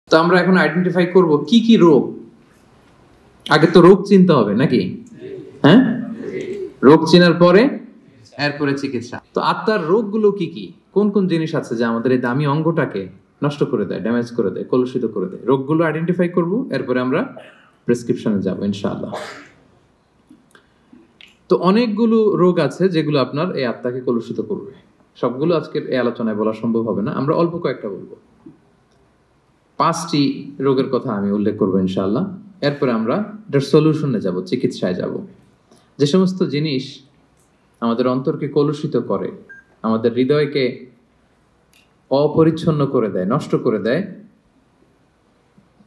তো আমরা এখন আইডেন্টিফাই করব কি কি রোগ। আগে তো রোগ চিনতে হবে নাকি? হ্যাঁ, রোগ চেনার পরে এরপরে চিকিৎসা। তো আত্মার রোগগুলো কি কি, কোন কোন জিনিস আছে যা আমাদের এই দামি অঙ্গটাকে নষ্ট করে দেয়, ড্যামেজ করে দেয়, কলুষিত করে দেয়? রোগগুলো আইডেন্টিফাই করব, এরপরে আমরা প্রেসক্রিপশনে যাব ইনশাআল্লাহ। তো অনেকগুলো রোগ আছে যেগুলো আপনার এই আত্মাকে কলুষিত করবে। সবগুলো আজকের এই আলোচনায় বলা সম্ভব হবে না, আমরা অল্প কয়েকটা বলবো। 5টি রোগের কথা আমি উল্লেখ করবো ইনশাআল্লাহ। এরপরে আমরা এটার সলিউশনে যাব, চিকিৎসায় যাব। যে সমস্ত জিনিস আমাদের অন্তরকে কলুষিত করে, আমাদের হৃদয়কে অপরিচ্ছন্ন করে দেয়, নষ্ট করে দেয়,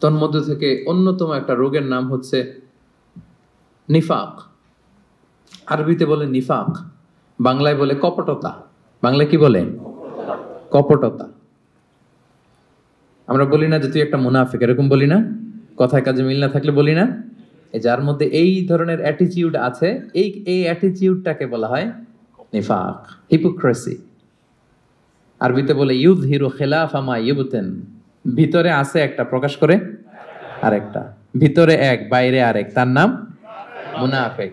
তন্মধ্য থেকে অন্যতম একটা রোগের নাম হচ্ছে নিফাক। আরবিতে বলে নিফাক, বাংলায় বলে কপটতা। বাংলায় কি বলে? কপটতা। আমরা বলি না যে তুই একটা মুনাফিক, এরকম বলি না? কথায় কাজে মিল না থাকলে বলি না? যার মধ্যে এই ধরনের অ্যাটিটিউড আছে, এই অ্যাটিটিউডটাকে বলা হয় নিফাক, হিপোক্রেসি। আরবিতে বলে ইউযহিরু খিলাফা মা ইউবতিন, ভিতরে আছে একটা, প্রকাশ করে আরেকটা। ভিতরে এক, বাইরে আরেক, তার নাম মুনাফিক।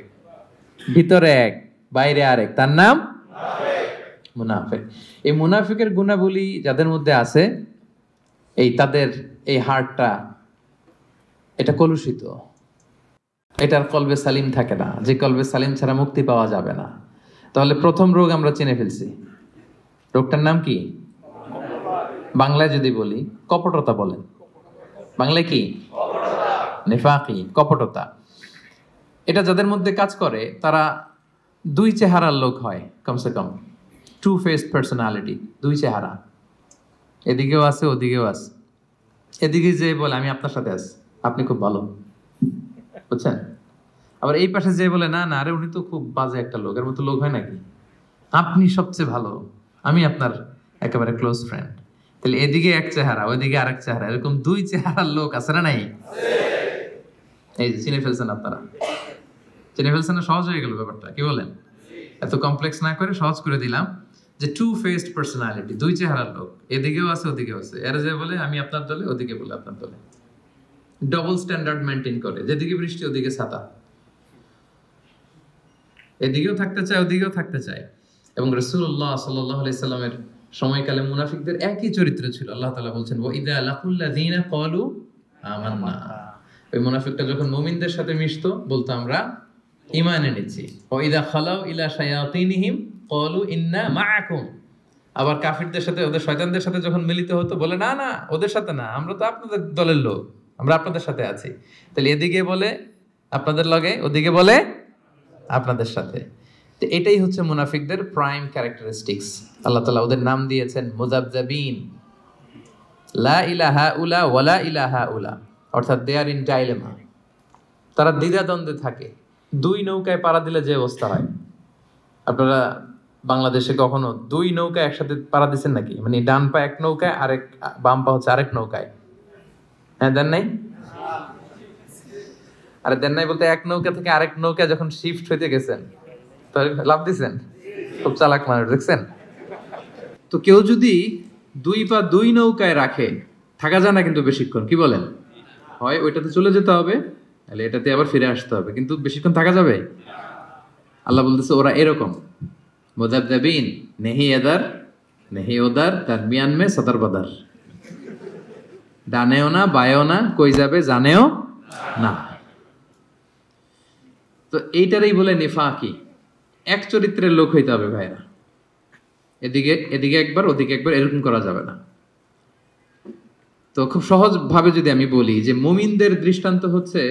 ভিতরে এক, বাইরে আরেক, তার নাম মুনাফিক। এই মুনাফিকের গুণাবলী যাদের মধ্যে আছে, তাদের এই হার্টটা এটা কলুষিত, এটার কলবে সালিম থাকে না, যে কলবে সালিম ছাড়া মুক্তি পাওয়া যাবে না। তাহলে প্রথম রোগ আমরা চিনে ফেলছি। রোগটার নাম কি? বাংলায় যদি বলি কপটতা বলেন। বাংলায় কি? নিফাকি, কপটতা। এটা যাদের মধ্যে কাজ করে তারা দুই চেহারার লোক হয়, কমসে কম টু ফেসড পার্সোনালিটি, দুই চেহারা, এদিকেও আছে ওদিকেও আছে। এদিকে যে বলে আমি আপনার সাথে আছি, আপনি খুব ভালো, বুঝছেন? আবার এই পাশে যে বলে না না, আরে উনি তো খুব বাজে একটা লোক, এর মতো লোক হয় নাকি? আপনি সবচেয়ে ভালো, আমি আপনার একেবারে ক্লোজ ফ্রেন্ড। তাহলে এদিকে এক চেহারা, ওইদিকে আরেক চেহারা, এরকম দুই চেহারার লোক আছে না নাই? এই যে চিনে ফেলছেন আপনারা, চিনে ফেলছেন না? সহজ হয়ে গেল ব্যাপারটা, কি বলেন? এত কমপ্লেক্স না করে সহজ করে দিলাম যে টু ফেসড পার্সোনালিটি, দুই চেহারার লোক, এদিকেও আছে ওদিকেও আছে। এর যে বলে আমি আপনার দলে, ওদিকে বলে আপনার দলে। ডবল স্ট্যান্ডার্ড মেনটেন করে, যেদিকে বৃষ্টি ওদিকে ছাতা, এদিকেও থাকতে চায় ওদিকেও থাকতে চায়। এবং রাসূলুল্লাহ সাল্লাল্লাহু আলাইহি সাল্লামের সময়কালে মুনাফিকদের একই চরিত্র ছিল। আল্লাহ তাআলা বলছেন ওয়া ইযা লাকুল্লাযিনা ক্বালু আমান্না, ওই মুনাফিকটা যখন মুমিনদের সাথে মিশতো বলতো আমরা ঈমান এনেছি। ওয়া ইযা খালাউ ইলা শায়াতিনহিম ক্বালু ইন্না মাআকুম, আবার কাফিরদের সাথে, ওদের শয়তানদের সাথে যখন মিলিত হতো বলে না না, ওদের সাথে না, আমরা তো আপনাদের দলের লোক, আমরা আপনাদের সাথে আছি। তাহলে এদিকে বলে আপনাদের লগে, ওদিকে বলে আপনাদের সাথে। তো এটাই হচ্ছে মুনাফিকদের প্রাইম ক্যারেক্টারিস্টিক্স। আল্লাহ তাআলা ওদের নাম দিয়েছেন মুযাবযাবিন, লা ইলাহা উলা ওয়ালা ইলাহা উলা, অর্থাৎ দে আর ইন ডাইলেমা। তারা দ্বিধাদ্বন্দ্বে থাকে। দুই নৌকায় পাড়া দিলে যে অবস্থা হয়, আপনারা বাংলাদেশে কখনো দুই নৌকা একসাথে পাড়া দিচ্ছেন নাকি? মানে ডান পা এক নৌকায়, আরেক বাম পা হচ্ছে আরেক নৌকায়। হ্যাঁ, দেন নাই? আরে দেন নাই বলতে এক নৌকা থেকে আরেক নৌকা যখন শিফট হইতে গেছেন তাহলে লাভ দিচ্ছেন। খুব চালাক মানুষ, দেখছেন? তো কেউ যদি দুই পা দুই নৌকায় রাখে, থাকা যায় না কিন্তু বেশিক্ষণ, কি বলেন? হয় ওইটাতে চলে যেতে হবে, তাহলে এটাতে আবার ফিরে আসতে হবে, কিন্তু বেশিক্ষণ থাকা যাবে? আল্লাহ বলতেছে ওরা এরকম মুযাবযাবিন, নেহি এদার নেহি ওদার, দারমিয়ান মে সদর বদর, ডানেও না বায়েও না, কই যাবে জানেও না। তো এইটারই বলে নিফাকি। এক চরিত্রের লোক হইতে হবে ভাইরা, এদিকে এদিকে একবার ওদিকে একবার, এরকম করা যাবে না। তো খুব সহজ ভাবে যদি আমি বলি যে মুমিনদের দৃষ্টান্ত হচ্ছে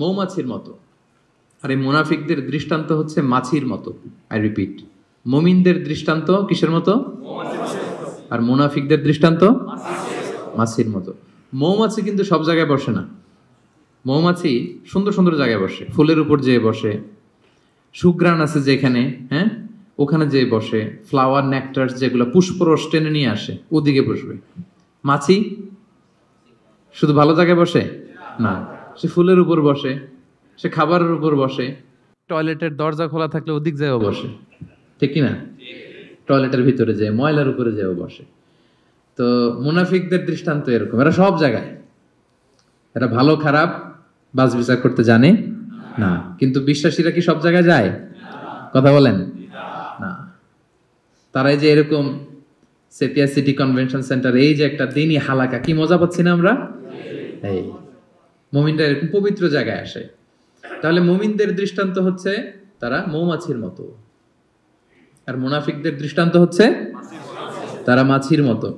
মৌমাছির মতো, আর এই মুনাফিকদের দৃষ্টান্ত হচ্ছে মাছির মতো। আই রিপিট, মুমিনদের দৃষ্টান্ত কিসের মতো? আর মুনাফিকদের দৃষ্টান্ত মাছির মতো। মৌমাছি কিন্তু সব জায়গায় বসে না। মৌমাছি সুন্দর সুন্দর জায়গায় বসে, ফুলের উপর যেয়ে বসে, সুঘ্রাণ আছে যেখানে, হ্যাঁ ওখানে যেয়ে বসে, ফ্লাওয়ার নেকটার যেগুলো পুষ্পরস টেনে নিয়ে আসে ওদিকে বসবে। মাছি শুধু ভালো জায়গায় বসে না, সে ফুলের উপর বসে, সে খাবারের উপর বসে, টয়লেটের দরজা খোলা থাকলে ওদিক যেও বসে, ঠিক কিনা? টয়লেটের ভিতরে যে ময়লার উপরে যেও বসে। তো মুনাফিকদের দৃষ্টান্ত এরকম, এরা সব জায়গায়, এরা ভালো খারাপ বাছ বিচার করতে জানে না। কিন্তু বিশ্বাসীরা কি সব জায়গায় যায়? কথা বলেন না। তারাই যে এরকম সেপিয়া সিটি কনভেনশন সেন্টার, এই যে একটা দিনই হালাকা, কি মজা পাচ্ছি না আমরা? এই মুমিনরা এরকম পবিত্র জায়গায় আসে। তাহলে মুমিনদের দৃষ্টান্ত হচ্ছে তারা মৌমাছির মতো, আর মুনাফিকদের দৃষ্টান্ত হচ্ছে তারা মাছির মতো।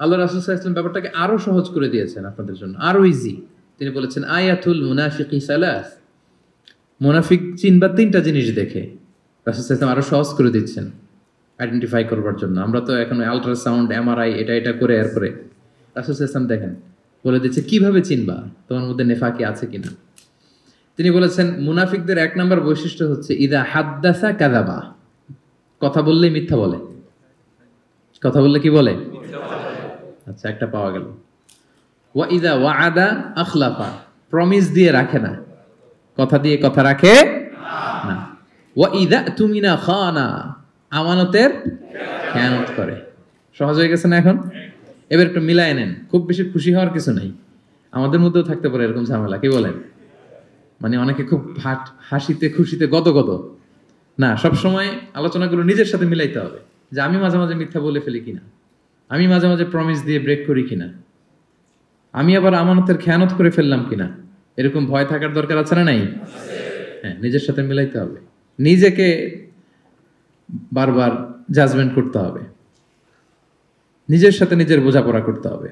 আল্লাহ রাসূল সাল্লাল্লাহু আলাইহি ওয়াসাল্লাম ব্যাপারটাকে আরো সহজ করে দিয়েছেন আপনাদের জন্য, আরো ইজি। তিনি বলেছেন আয়াতুল মুনাফিকি সালাস, মুনাফিক চিনবা তিনটা জিনিস দেখে। রাসূল সাল্লাল্লাহু আলাইহি ওয়াসাল্লাম আরো সহজ করে দিচ্ছেন আইডেন্টিফাই করবার জন্য। আমরা তো এখন আল্ট্রাসাউন্ড, এমআরআই, এটা করে এরপরে রাসূল সাল্লাল্লাহু আলাইহি ওয়াসাল্লাম দেখেন বলে দিচ্ছে কিভাবে চিনবা তোমার মধ্যে নেফাকি আছে কিনা। তিনি বলেছেন মুনাফিকদের এক নম্বর বৈশিষ্ট্য হচ্ছে ইদা হাদ্দাসা কাযাবা, কথা বললেই মিথ্যা বলে। কথা বললে কি বলে? আচ্ছা, একটা পাওয়া গেল। ওয়া ইদা ওয়াআদা আখলাফা, প্রমিস দিয়ে রাখে না, কথা দিয়ে কথা রাখে না। ওয়া ইদা তুমিনা খানা, আমানতের খেয়ানত করে। সহজ হয়ে গেছে না এখন? এবার একটু মিলায় নেন, খুব বেশি খুশি হওয়ার কিছু নাই। আমাদের মধ্যেও থাকতে পারে এরকম ঝামেলা, কি বলেন? মানে অনেকে খুব হাসিতে খুশিতে গদগদ না, সবসময় আলোচনাগুলো নিজের সাথে মিলাইতে হবে, যে আমি মাঝে মাঝে মিথ্যা বলে ফেলি কিনা, আমি মাঝে মাঝে প্রমিস দিয়ে ব্রেক করি কিনা, আমি আবার আমানতের খেয়ানত করে ফেললাম কিনা। এরকম ভয় থাকার দরকার আছে না নাই? হ্যাঁ, নিজের সাথে মিলাইতে হবে, নিজেকে বারবার জাজমেন্ট করতে হবে, নিজের সাথে নিজের বোঝাপড়া করতে হবে।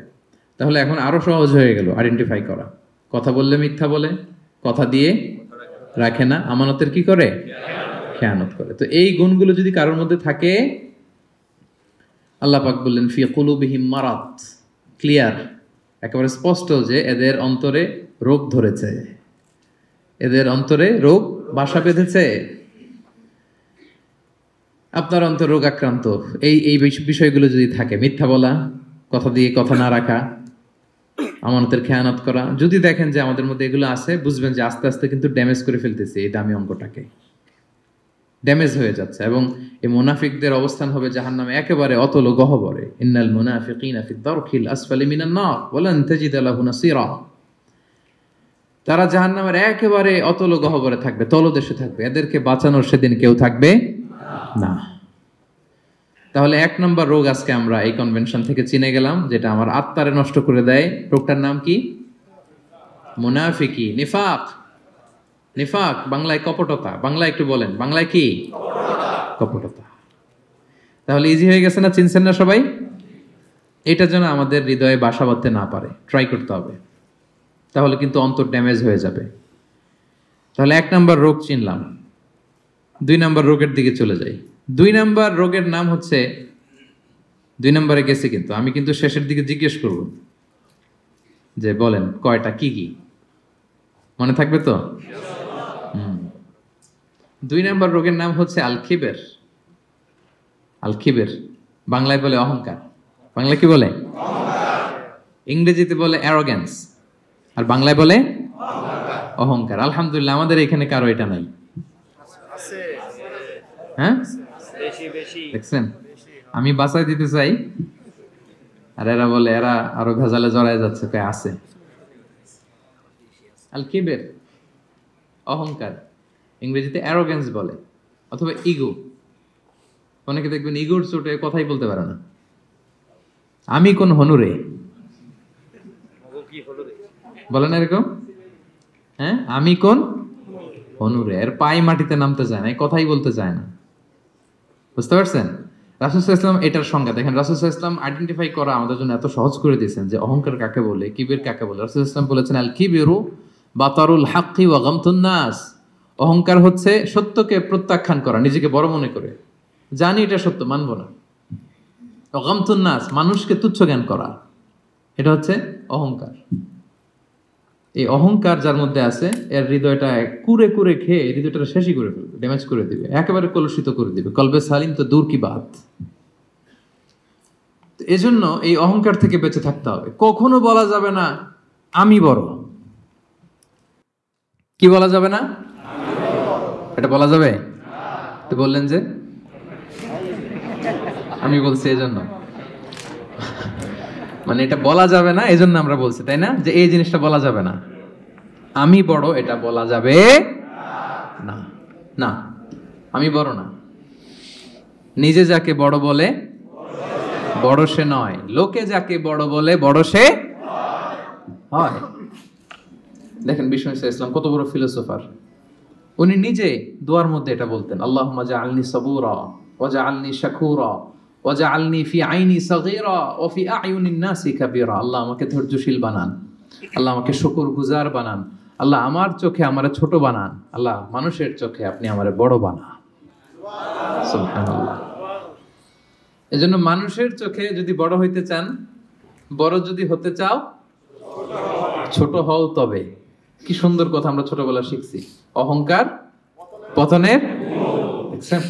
তাহলে এখন আরো সহজ হয়ে গেল আইডেন্টিফাই করা। কথা বললে মিথ্যা বলে, কথা দিয়ে রাখে না, আমানতের কি করে? খেয়ানত করে। তো এই গুণগুলো যদি কারোর মধ্যে থাকে, আল্লাহ পাক বললেন ফি কুলুবিহিম মারাদ, ক্লিয়ার, একেবারে স্পষ্ট যে এদের অন্তরে রোগ ধরেছে, এদের অন্তরে রোগ বাসা বেঁধেছে। আপনার অন্তর রোগ আক্রান্ত, এই বিষয়গুলো যদি থাকে, মিথ্যা বলা, কথা দিয়ে কথা না রাখা, আমানতের খেয়ানত করা, যদি দেখেন যে আমাদের মধ্যে এগুলো আছে, বুঝবেন যে আস্তে আস্তে কিন্তু ড্যামেজ করে ফেলতেছে এই দামি অঙ্গটাকে, ড্যামেজ হয়ে যাচ্ছে। এবং এই মুনাফিকদের অবস্থান হবে জাহান্নামে একেবারে অতল গহ্বরে। ইন্নাল মুনাফিকিনা ফি দারকিল আসফালি মিনান নার ওয়া লান তাজিদা লাহু নাসীরা, তারা জাহান্নামের একেবারে অতল গহ্বরে থাকবে, তলদেশে থাকবে, এদেরকে বাঁচানোর সেদিন কেউ থাকবে না। তাহলে এক নম্বর রোগ আজকে আমরা এই কনভেনশন থেকে চিনে গেলাম, যেটা আমার আত্মারে নষ্ট করে দেয়। রোগটার নাম কি? মুনাফিকি, নিফাক। নিফাক বাংলায় কপটতা। বাংলায় একটু বলেন, বাংলায় কি? কপটতা। তাহলে ইজি হয়ে গেছে না? চিনছেন না সবাই? এটা যেন আমাদের হৃদয়ে বাসা বাঁধতে না পারে, ট্রাই করতে হবে, তাহলে কিন্তু অন্তর ড্যামেজ হয়ে যাবে। তাহলে এক নম্বর রোগ চিনলাম। দুই নম্বর রোগের দিকে চলে যাই। দুই নম্বর রোগের নাম হচ্ছে, দুই নম্বরে গেছে কিন্তু আমি কিন্তু শেষের দিকে জিজ্ঞেস করব যে বলেন কয়টা, কি কি মনে থাকবে তো? দুই নম্বর রোগের নাম হচ্ছে আল খিবের। আল খিবের বাংলায় বলে অহংকার। বাংলায় কি বলে? ইংরেজিতে বলে অ্যারোগ্যান্স, আর বাংলায় বলে অহংকার। আলহামদুলিল্লাহ আমাদের এখানে কারো এটা নাই। হ্যাঁ, দেখছেন, আমি বাঁচাই দিতে চাই আর এরা বলে, এরা আরো ভেজালে জড়ায় যাচ্ছে, কে আছে। আল কিবের অহংকার, ইংরেজিতে অ্যারোগ্যান্স বলে, অথবা ইগো। অনেকে দেখবেন ইগোর চোটে কথাই বলতে পারে না। আমি কোন হনুরে বলেন এরকম? হ্যাঁ, আমি কোন হনুরে, এর পায়ে মাটিতে নামতে চায় না, কথাই বলতে চায় না। বুঝতে পারছেন? রাসূল সাল্লাল্লাহু আলাইহি ওয়াসাল্লাম এটার সংজ্ঞা দেখেন। রাসূল সাল্লাল্লাহু আলাইহি ওয়াসাল্লাম আইডেন্টিফাই করা আমাদের জন্য এত সহজ করে দিয়েছেন যে অহংকার কাকে বলে, কিবির কাকে বলে। রাসূল সাল্লাল্লাহু আলাইহি ওয়াসাল্লাম বলেছেন আল কিবিরু বাতারুল হাক্কি ওয়া গামতুন নাস। অহংকার হচ্ছে সত্যকে প্রত্যাখ্যান করা, নিজেকে বড় মনে করে, জানি এটা সত্য, মানব না। ওয়া গামতুন নাস, মানুষকে তুচ্ছ জ্ঞান করা, এটা হচ্ছে অহংকার। এই অহংকার যার মধ্যে আছে, এর হৃদয়টা কুরে কুরে খেয়ে হৃদয়টা শেষই করে ফেলবে, ড্যামেজ করে দিবে, একেবারে কলুষিত করে দিবে। কলবে সালিম তো দূর কি বাত। এজন্য এই অহংকার থেকে বেঁচে থাকতে হবে। কখনো বলা যাবে না আমি বড়। কি বলা যাবে না? এটা বলা যাবে? তো বললেন যে আমি বলছি এজন্য, মানে এটা বলা যাবে না, এজন্য আমরা বলছি, তাই না, যে এই জিনিসটা বলা যাবে না। আমি বড় এটা বলা যাবে না। না, আমি বড় না। নিজে যাকে বড় বলে বড় সে নয়, লোকে যাকে বড় বলে বড় সে হয়। দেখেন বিষ্ণু ইসলাম কত বড় ফিলোসোফার। উনি নিজে দোয়ার মধ্যে এটা বলতেন, আল্লাহুম্মা জাআলনি সাবুরা ওয়া জাআলনি শাকুরা ওয়া জাআলনি ফি আইনি সাগীরা ওয়া ফি আ'য়ুনিন নাসি কাবীরা। আল্লাহ আমাকে ধৈর্যশীল বানান, আল্লাহ আমাকে শুকরগুজার বানান, আল্লাহ আমার চোখে আমারে ছোট বানান, আল্লাহ মানুষের চোখে আপনি আমারে বড় বানান। সুবহানাল্লাহ। এজন্য মানুষের চোখে যদি বড় হইতে চান, বড় যদি হতে চাও, ছোট হও তবে। কি সুন্দর কথা আমরা ছোটবেলা শিখছি, অহংকার পতনের। দেখছেন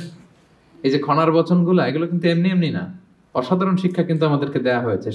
এই যে খনার বচনগুলো, এগুলো কিন্তু এমনি এমনি না, অসাধারণ শিক্ষা কিন্তু আমাদেরকে দেয়া হয়েছে।